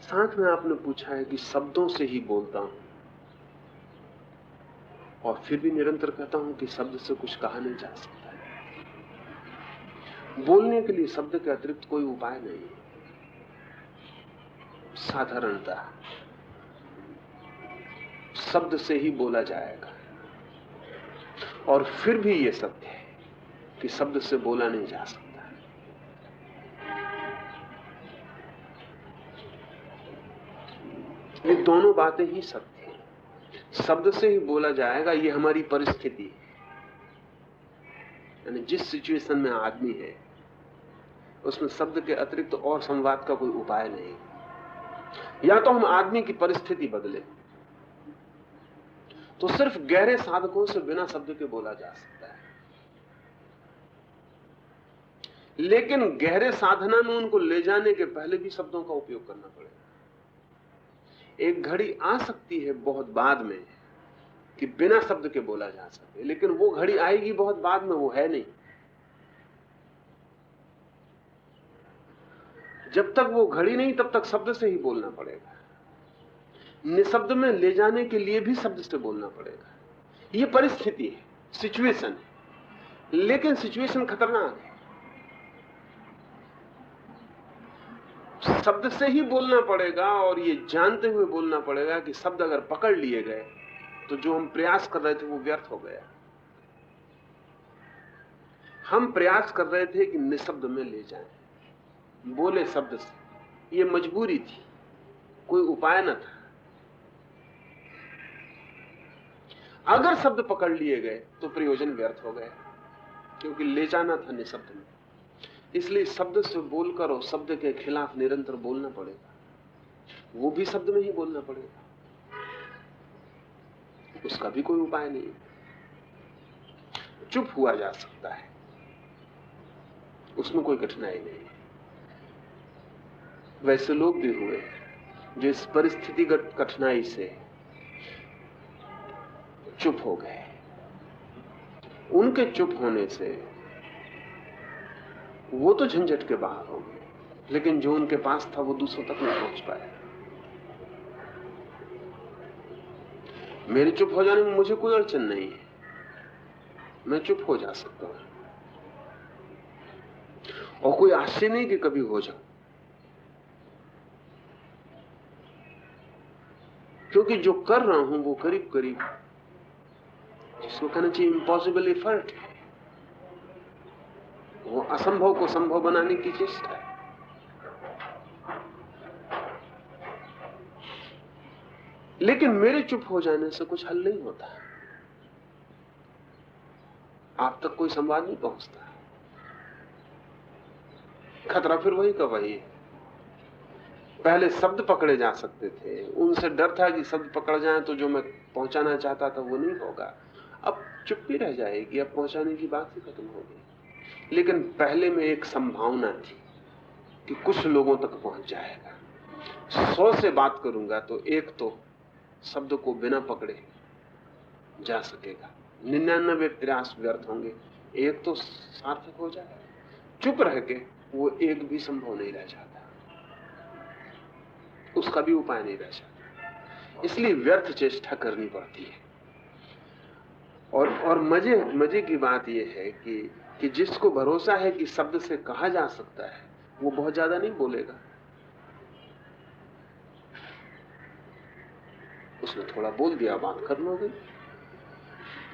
साथ में आपने पूछा है कि शब्दों से ही बोलता हूं, और फिर भी निरंतर कहता हूं कि शब्द से कुछ कहा नहीं जा सकता है। बोलने के लिए शब्द के अतिरिक्त कोई उपाय नहीं है। साधारणता शब्द से ही बोला जाएगा, और फिर भी यह सत्य है कि शब्द से बोला नहीं जा सकता। ये दोनों बातें ही सत्य हैं। शब्द से ही बोला जाएगा, ये हमारी परिस्थिति है। यानी जिस सिचुएशन में आदमी है उसमें शब्द के अतिरिक्त और संवाद का कोई उपाय नहीं। या तो हम आदमी की परिस्थिति बदले, तो सिर्फ गहरे साधकों से बिना शब्द के बोला जा सकता है। लेकिन गहरे साधना में उनको ले जाने के पहले भी शब्दों का उपयोग करना पड़ेगा। एक घड़ी आ सकती है बहुत बाद में कि बिना शब्द के बोला जा सके, लेकिन वो घड़ी आएगी बहुत बाद में, वो है नहीं। जब तक वो घड़ी नहीं तब तक शब्द से ही बोलना पड़ेगा। निशब्द में ले जाने के लिए भी शब्द से बोलना पड़ेगा। ये परिस्थिति है, सिचुएशन है, लेकिन सिचुएशन खतरनाक है। शब्द से ही बोलना पड़ेगा, और ये जानते हुए बोलना पड़ेगा कि शब्द अगर पकड़ लिए गए तो जो हम प्रयास कर रहे थे वो व्यर्थ हो गया। हम प्रयास कर रहे थे कि निशब्द में ले जाएं, बोले शब्द से। ये मजबूरी थी, कोई उपाय न था। अगर शब्द पकड़ लिए गए तो प्रयोजन व्यर्थ हो गया, क्योंकि ले जाना था निशब्द में। इसलिए शब्द से बोलकर और शब्द के खिलाफ निरंतर बोलना पड़ेगा। वो भी शब्द में ही बोलना पड़ेगा, उसका भी कोई उपाय नहीं। चुप हुआ जा सकता है, उसमें कोई कठिनाई नहीं। वैसे लोग भी हुए जो इस परिस्थितिगत कठिनाई से चुप हो गए। उनके चुप होने से वो तो झंझट के बाहर हो गए, लेकिन जो उनके पास था वो दूसरों तक नहीं पहुंच पाया। मेरे चुप हो जाने में मुझे कोई अड़चन नहीं है, मैं चुप हो जा सकता हूं, और कोई आश्चर्य नहीं कि कभी हो जाऊं, क्योंकि जो कर रहा हूं वो करीब करीब जिसको कहना चाहिए इम्पॉसिबल एफर्ट है। वो असंभव को संभव बनाने की चेष्टा है। लेकिन मेरे चुप हो जाने से कुछ हल नहीं होता, आप तक कोई संवाद नहीं पहुंचता। खतरा फिर वही का वही है। पहले शब्द पकड़े जा सकते थे, उनसे डर था कि शब्द पकड़ जाएं तो जो मैं पहुंचाना चाहता था वो नहीं होगा। अब चुप्पी रह जाएगी, अब पहुंचाने की बात ही खत्म हो गई। लेकिन पहले में एक संभावना थी कि कुछ लोगों तक पहुंच जाएगा। 100 से बात करूंगा तो एक तो शब्द को बिना पकड़े जा सकेगा, 99 प्रयास व्यर्थ होंगे, एक तो सार्थक हो जाएगा। चुप रह के वो एक भी संभव नहीं रह जाता, उसका भी उपाय नहीं रह जाता। इसलिए व्यर्थ चेष्टा करनी पड़ती है। और मजे की बात यह है कि जिसको भरोसा है कि शब्द से कहा जा सकता है वो बहुत ज्यादा नहीं बोलेगा, उसने थोड़ा बोल दिया, बात कर लोगे।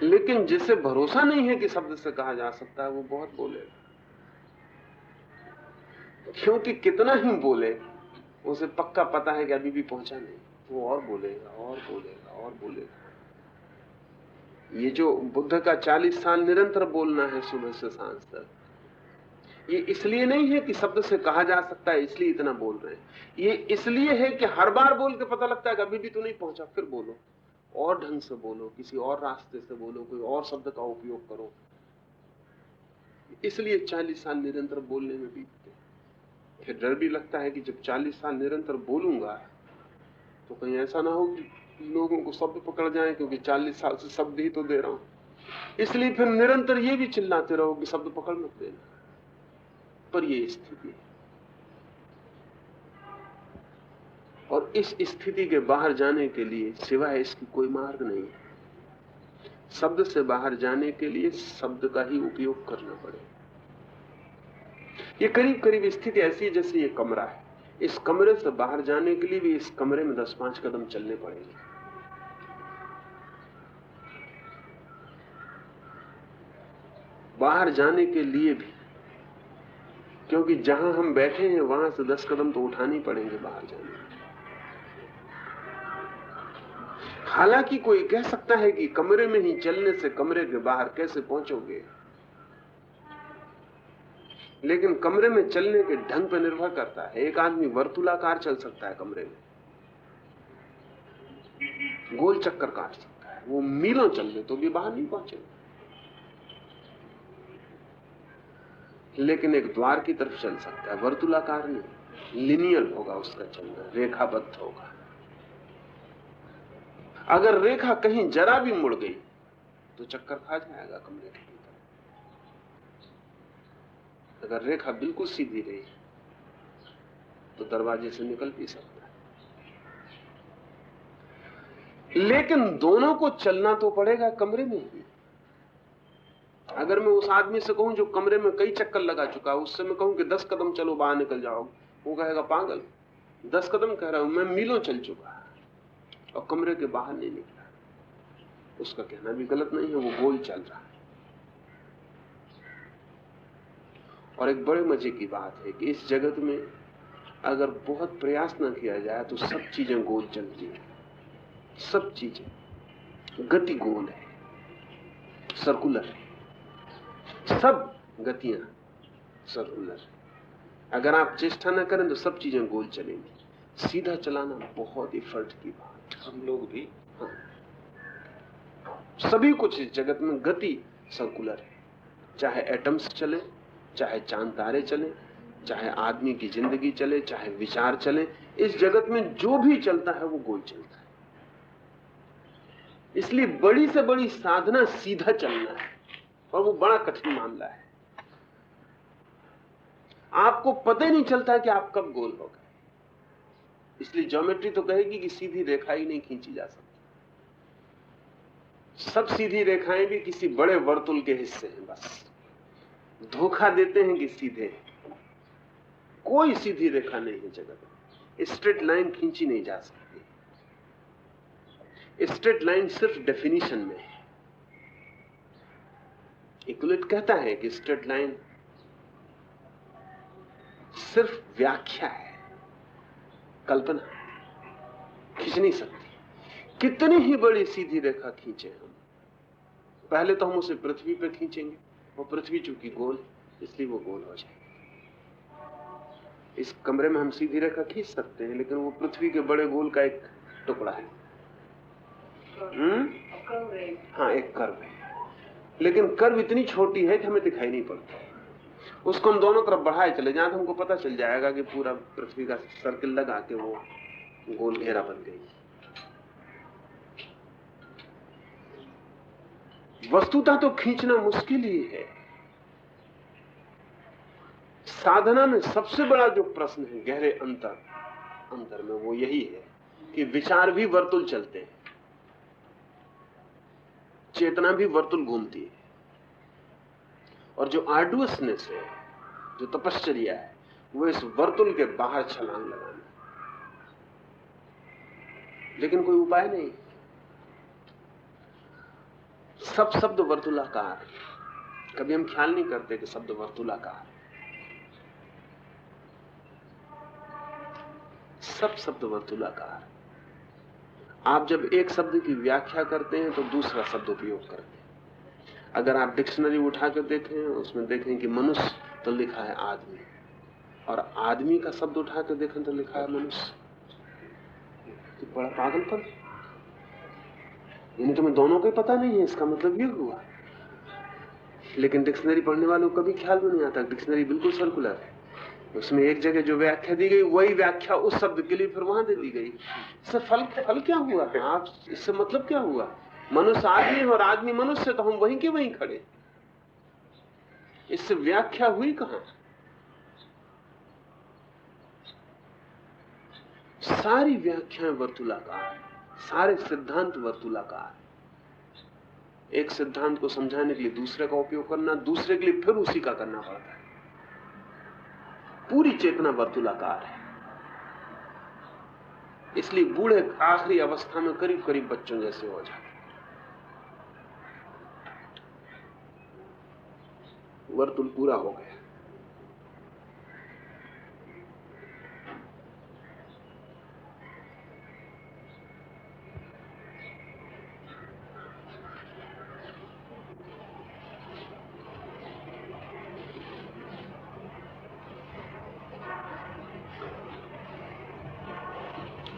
लेकिन जिसे भरोसा नहीं है कि शब्द से कहा जा सकता है वो बहुत बोलेगा, क्योंकि कितना ही बोले उसे पक्का पता है कि अभी भी पहुंचा नहीं, वो और बोलेगा और बोलेगा और बोलेगा। ये जो बुद्ध का 40 साल निरंतर बोलना है सुबह से सांझ तक, ये इसलिए नहीं है कि शब्द से कहा जा सकता है इसलिए इतना बोल रहे हैं, ये इसलिए है कि हर बार बोल के पता लगता है कि अभी भी तो नहीं पहुंचा, फिर बोलो, और ढंग से बोलो, किसी और रास्ते से बोलो, कोई और शब्द का उपयोग करो। इसलिए 40 साल निरंतर बोलने में बीतते। फिर डर भी लगता है कि जब 40 साल निरंतर बोलूंगा तो कहीं ऐसा ना हो कि लोगों को शब्द पकड़ जाए, क्योंकि 40 साल से शब्द ही तो दे रहा हूं। इसलिए फिर निरंतर ये भी चिल्लाते रहो कि शब्द पकड़ मत देना। पर ये स्थिति है, इस स्थिति के बाहर जाने के लिए सिवाय इसकी कोई मार्ग नहीं है। शब्द से बाहर जाने के लिए शब्द का ही उपयोग करना पड़ेगा। ये करीब करीब स्थिति ऐसी है जैसे ये कमरा है। इस कमरे से बाहर जाने के लिए भी इस कमरे में 10-5 कदम चलने पड़ेंगे। बाहर जाने के लिए भी, क्योंकि जहां हम बैठे हैं वहां से 10 कदम तो उठाने पड़ेंगे बाहर जाने के। हालांकि कोई कह सकता है कि कमरे में ही चलने से कमरे के बाहर कैसे पहुंचोगे, लेकिन कमरे में चलने के ढंग पर निर्भर करता है। एक आदमी वर्तुलाकार चल सकता है कमरे में, गोल चक्कर काट सकता है, वो मीलों चल ले तो भी बाहर नहीं पहुंचेगा। लेकिन एक द्वार की तरफ चल सकता है, वर्तुलाकार नहीं, लिनियल होगा उसका चलना, रेखाबद्ध होगा। अगर रेखा कहीं जरा भी मुड़ गई तो चक्कर खा जाएगा कमरे के भीतर। अगर रेखा बिल्कुल सीधी रही तो दरवाजे से निकल भी सकता है। लेकिन दोनों को चलना तो पड़ेगा कमरे में ही। अगर मैं उस आदमी से कहूं जो कमरे में कई चक्कर लगा चुका है, उससे मैं कहूं कि 10 कदम चलो बाहर निकल जाओ, वो कहेगा पागल, 10 कदम कह रहा हूं, मैं मीलों चल चुका और कमरे के बाहर नहीं निकला। उसका कहना भी गलत नहीं है, वो गोल चल रहा है। और एक बड़े मजे की बात है कि इस जगत में अगर बहुत प्रयास न किया जाए तो सब चीजें गोल चलती हैं। सब चीजें, गति गोल है, सर्कुलर है, सब गतियां सर्कुलर है। अगर आप चेष्टा न करें तो सब चीजें गोल चलेंगी। सीधा चलाना बहुत एफर्ट की बात। हम लोग भी, हाँ, सभी कुछ इस जगत में गति सर्कुलर है। चाहे एटम्स चले, चाहे चांद तारे चले, चाहे आदमी की जिंदगी चले, चाहे विचार चले, इस जगत में जो भी चलता है वो गोल चलता है। इसलिए बड़ी से बड़ी साधना सीधा चलना है, और वो बड़ा कठिन मामला है। आपको पता ही नहीं चलता कि आप कब गोल हो गए। इसलिए ज्योमेट्री तो कहेगी कि सीधी रेखा ही नहीं खींची जा सकती। सब सीधी रेखाएं भी किसी बड़े वर्तुल के हिस्से हैं, बस धोखा देते हैं कि सीधे। कोई सीधी रेखा नहीं है जगत में। स्ट्रेट लाइन खींची नहीं जा सकती। स्ट्रेट लाइन सिर्फ डेफिनेशन में है। यूक्लिड कहता है कि स्ट्रेट लाइन सिर्फ व्याख्या है, कल्पना खींच नहीं सकती। कितनी ही बड़ी सीधी रेखा खींचे हम, पहले तो हम उसे पृथ्वी पे खींचेंगे, और पृथ्वी चूंकि गोल इसलिए वो गोल हो जाएगी। इस कमरे में हम सीधी रेखा खींच सकते हैं, लेकिन वो पृथ्वी के बड़े गोल का एक टुकड़ा है। हाँ, एक कर्व है, लेकिन कर्व इतनी छोटी है कि हमें दिखाई नहीं पड़ता। उसको हम दोनों तरफ बढ़ाए चले जाएं तो हमको पता चल जाएगा कि पूरा पृथ्वी का सर्किल लगा के वो गोल घेरा बन गई। वस्तुतः तो खींचना मुश्किल ही है। साधना में सबसे बड़ा जो प्रश्न है गहरे अंतर में, वो यही है कि विचार भी वर्तुल चलते हैं, चेतना भी वर्तुल घूमती है। और जो आर्डुअसनेस है, जो तपश्चर्या है, वो इस वर्तुल के बाहर छलांग लगाना। लेकिन कोई उपाय नहीं। सब शब्द वर्तुलाकार। कभी हम ख्याल नहीं करते कि शब्द वर्तुलाकार। सब शब्द वर्तुलाकार। आप जब एक शब्द की व्याख्या करते हैं तो दूसरा शब्द उपयोग करते हैं। अगर आप डिक्शनरी उठा कर देखें, उसमें देखें कि मनुष्य तो लिखा है आदमी, और आदमी का शब्द उठा कर देखें तो लिखा है मनुष्य। तो बड़ा पागलपन। यानी तुम्हें दोनों को पता नहीं है, इसका मतलब ये हुआ। लेकिन डिक्शनरी पढ़ने वालों को कभी ख्याल में नहीं आता। डिक्शनरी बिल्कुल सर्कुलर है, उसमें एक जगह जो व्याख्या दी गई वही व्याख्या उस शब्द के लिए फिर वहां दे दी गई। इससे फल क्या हुआ? आप इससे मतलब क्या हुआ? मनुष्य आदमी और आदमी मनुष्य, तो हम वहीं के वहीं खड़े। इससे व्याख्या हुई कहां? सारी व्याख्याएं वर्तुलाकार, सारे सिद्धांत वर्तुलाकार। एक सिद्धांत को समझाने के लिए दूसरे का उपयोग करना, दूसरे के लिए फिर उसी का करना पड़ता है। पूरी चेतना वर्तुलाकार है। इसलिए बूढ़े आखिरी अवस्था में करीब करीब बच्चों जैसे हो जाते। वर्तुल पूरा हो गया।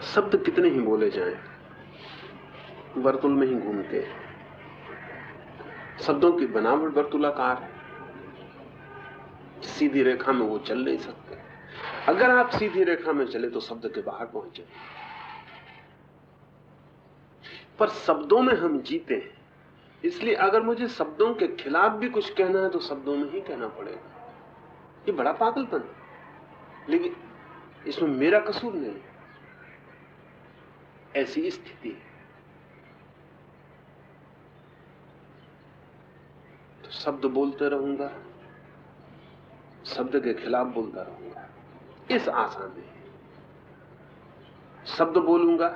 शब्द कितने ही बोले जाएं, वर्तुल में ही घूमते हैं। शब्दों की बनावट वर्तुलाकार है। सीधी रेखा में वो चल नहीं सकते। अगर आप सीधी रेखा में चले तो शब्द के बाहर पहुंचे। पर शब्दों में हम जीते हैं, इसलिए अगर मुझे शब्दों के खिलाफ भी कुछ कहना है तो शब्दों में ही कहना पड़ेगा। ये बड़ा पागलपन है, लेकिन इसमें मेरा कसूर नहीं। ऐसी स्थिति है तो शब्द बोलते रहूंगा, शब्द के खिलाफ बोलता रहूंगा, इस आशा में। शब्द बोलूंगा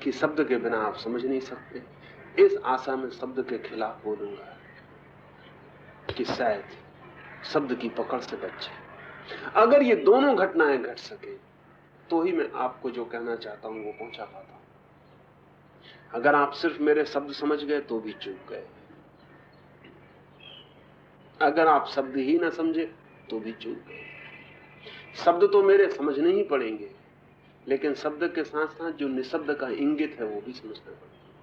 कि शब्द के बिना आप समझ नहीं सकते, इस आशा में शब्द के खिलाफ बोलूंगा कि शायद शब्द की पकड़ से बच जाए। अगर ये दोनों घटनाएं घट सके तो ही मैं आपको जो कहना चाहता हूं वो पहुंचा पाता हूं। अगर आप सिर्फ मेरे शब्द समझ गए तो भी चूक गए। अगर आप शब्द ही ना समझे तो भी चूक गए। शब्द तो मेरे समझने ही पड़ेंगे, लेकिन शब्द के साथ साथ जो निशब्द का इंगित है वो भी समझना पड़ेगा।